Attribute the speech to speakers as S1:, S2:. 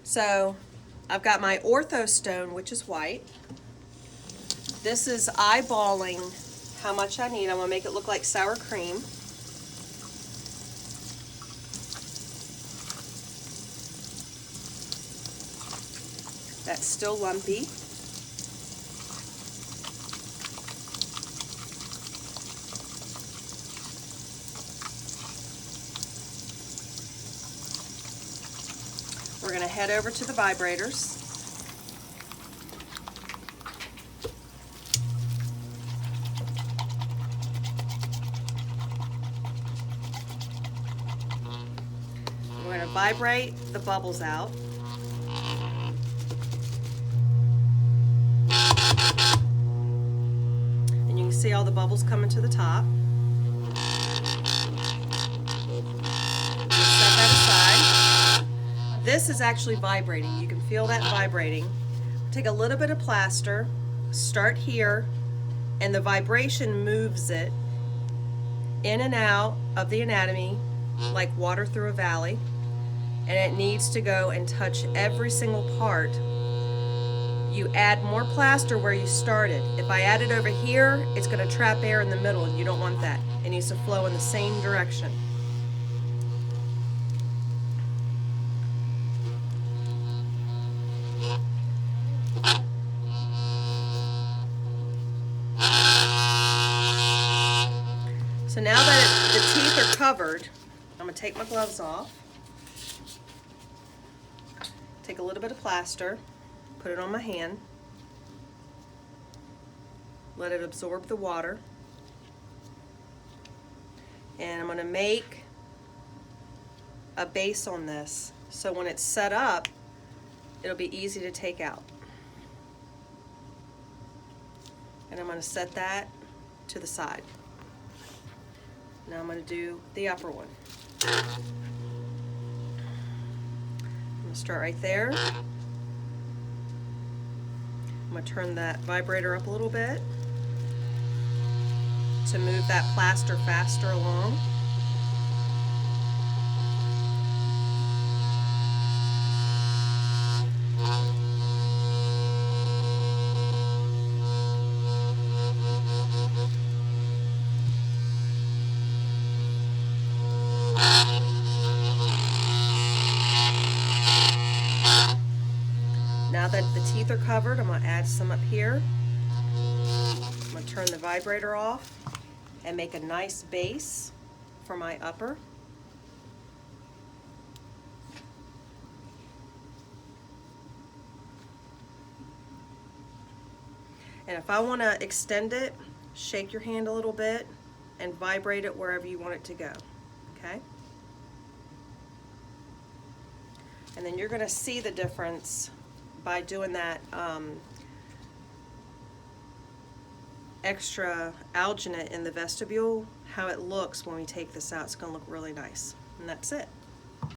S1: So I've got my ortho stone, which is white. This is eyeballing how much I need. I'm gonna make it look like sour cream. That's still lumpy. We're going to head over to the vibrators. We're going to vibrate the bubbles out. And you can see all the bubbles coming to the top. Set that aside. This is actually vibrating. You can feel that vibrating. Take a little bit of plaster, start here, and the vibration moves it in and out of the anatomy like water through a valley, and it needs to go and touch every single part. You add more plaster where you started. If I add it over here, it's going to trap air in the middle, and you don't want that. It needs to flow in the same direction. So now that the teeth are covered, I'm going to take my gloves off, take a little bit of plaster, put it on my hand, let it absorb the water, and I'm going to make a base on this so when it's set up, it'll be easy to take out. And I'm going to set that to the side. Now I'm going to do the upper one. I'm going to start right there. I'm going to turn that vibrator up a little bit to move that plaster faster along. Now that the teeth are covered, I'm going to add some up here. I'm going to turn the vibrator off and make a nice base for my upper. And if I want to extend it, shake your hand a little bit and vibrate it wherever you want it to go. Okay? And then you're going to see the difference by doing that extra alginate in the vestibule, how it looks when we take this out. It's going to look really nice. And that's it.